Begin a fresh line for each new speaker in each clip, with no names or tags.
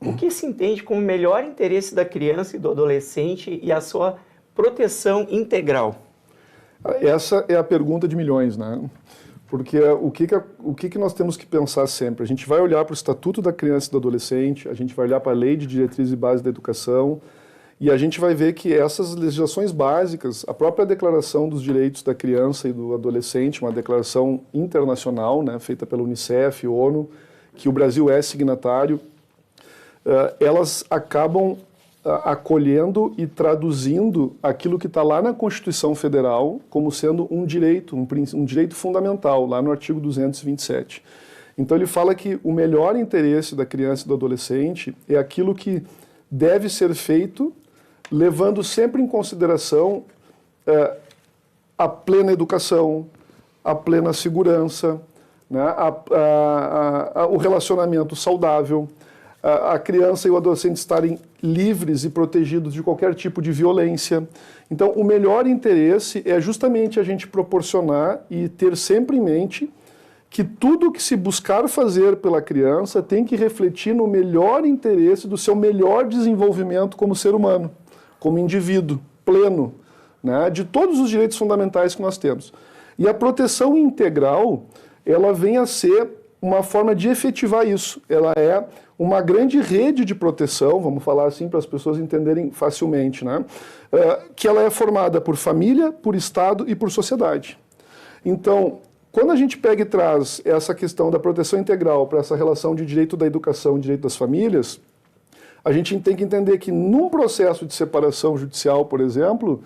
O que se entende como o melhor interesse da criança e do adolescente e a sua proteção integral?
Essa é a pergunta de milhões, né? Porque o que nós temos que pensar sempre? A gente vai olhar para o Estatuto da Criança e do Adolescente, a gente vai olhar para a Lei de Diretrizes e Bases da Educação, e a gente vai ver que essas legislações básicas, a própria Declaração dos Direitos da Criança e do Adolescente, uma declaração internacional, né, feita pela Unicef, ONU, que o Brasil é signatário, elas acabam acolhendo e traduzindo aquilo que está lá na Constituição Federal como sendo um direito fundamental, lá no artigo 227. Então ele fala que o melhor interesse da criança e do adolescente é aquilo que deve ser feito levando sempre em consideração a plena educação, a plena segurança, né, o relacionamento saudável, a criança e o adolescente estarem livres e protegidos de qualquer tipo de violência. Então, o melhor interesse é justamente a gente proporcionar e ter sempre em mente que tudo que se buscar fazer pela criança tem que refletir no melhor interesse do seu melhor desenvolvimento como ser humano, como indivíduo pleno, né, de todos os direitos fundamentais que nós temos. E a proteção integral, ela vem a ser uma forma de efetivar isso. Ela é uma grande rede de proteção, vamos falar assim para as pessoas entenderem facilmente, né? Que ela é formada por família, por Estado e por sociedade. Então, quando a gente pega e traz essa questão da proteção integral para essa relação de direito da educação e direito das famílias, a gente tem que entender que num processo de separação judicial, por exemplo,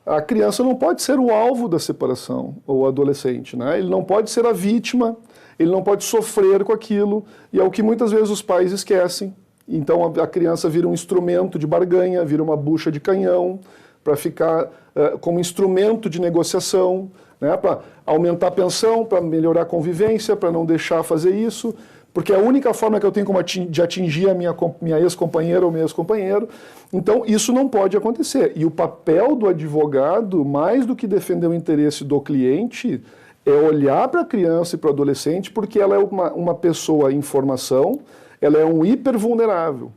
a criança não pode ser o alvo da separação, ou o adolescente, né? Ele não pode ser a vítima, ele não pode sofrer com aquilo, e é o que muitas vezes os pais esquecem. Então a criança vira um instrumento de barganha, vira uma bucha de canhão, para ficar como instrumento de negociação, né? Para aumentar a pensão, para melhorar a convivência, para não deixar fazer isso, porque é a única forma que eu tenho de atingir a minha ex-companheira ou meu ex-companheiro. Então, isso não pode acontecer. E o papel do advogado, mais do que defender o interesse do cliente, é olhar para a criança e para o adolescente, porque ela é uma pessoa em formação, ela é um hipervulnerável.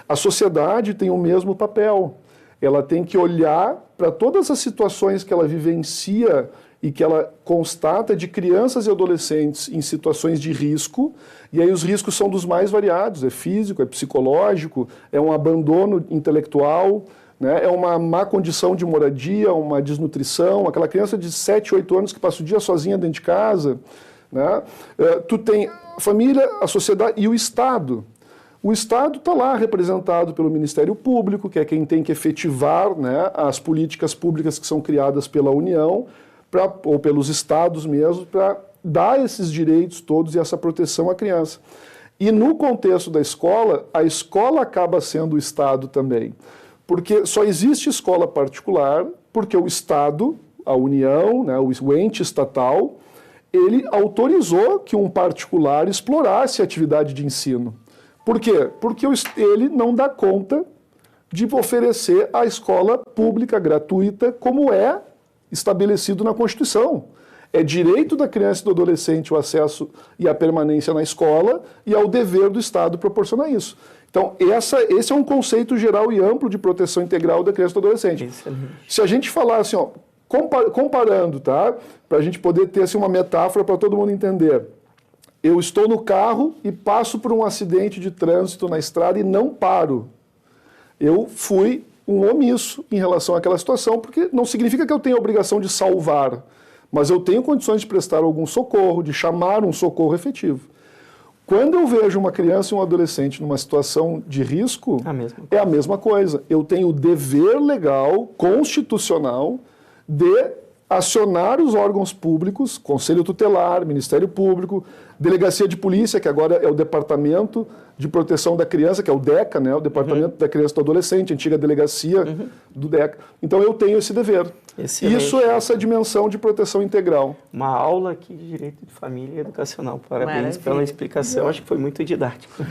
A sociedade tem o mesmo papel. Ela tem que olhar para todas as situações que ela vivencia e que ela constata de crianças e adolescentes em situações de risco, e aí os riscos são dos mais variados, é físico, é psicológico, é um abandono intelectual, né, é uma má condição de moradia, uma desnutrição, aquela criança de 7, 8 anos que passa o dia sozinha dentro de casa, né, tu tem a família, a sociedade e o Estado. O Estado está lá representado pelo Ministério Público, que é quem tem que efetivar, né, as políticas públicas que são criadas pela União, ou pelos estados mesmo, para dar esses direitos todos e essa proteção à criança. E no contexto da escola, a escola acaba sendo o Estado também. Porque só existe escola particular porque o Estado, a União, né, o ente estatal, ele autorizou que um particular explorasse a atividade de ensino. Por quê? Porque ele não dá conta de oferecer a escola pública gratuita como é estabelecido na Constituição. É direito da criança e do adolescente o acesso e a permanência na escola e é o dever do Estado proporcionar isso. Então, esse é um conceito geral e amplo de proteção integral da criança e do adolescente.
Excelente.
Se a gente falar assim, ó, comparando, tá? Para a gente poder ter assim, uma metáfora para todo mundo entender. Eu estou no carro e passo por um acidente de trânsito na estrada e não paro. Eu fui um omisso em relação àquela situação, porque não significa que eu tenho a obrigação de salvar, mas eu tenho condições de prestar algum socorro, de chamar um socorro efetivo. Quando eu vejo uma criança e um adolescente numa situação de risco, é a mesma coisa. Eu tenho o dever legal, constitucional, de acionar os órgãos públicos, Conselho Tutelar, Ministério Público, Delegacia de Polícia, que agora é o Departamento de Proteção da Criança, que é o DECA, né, o Departamento da Criança e do Adolescente, antiga delegacia do DECA. Então eu tenho esse dever.
Excelente.
Isso é essa dimensão de proteção integral.
Uma aula aqui de Direito de Família e Educacional. Parabéns pela explicação, acho que foi muito didático.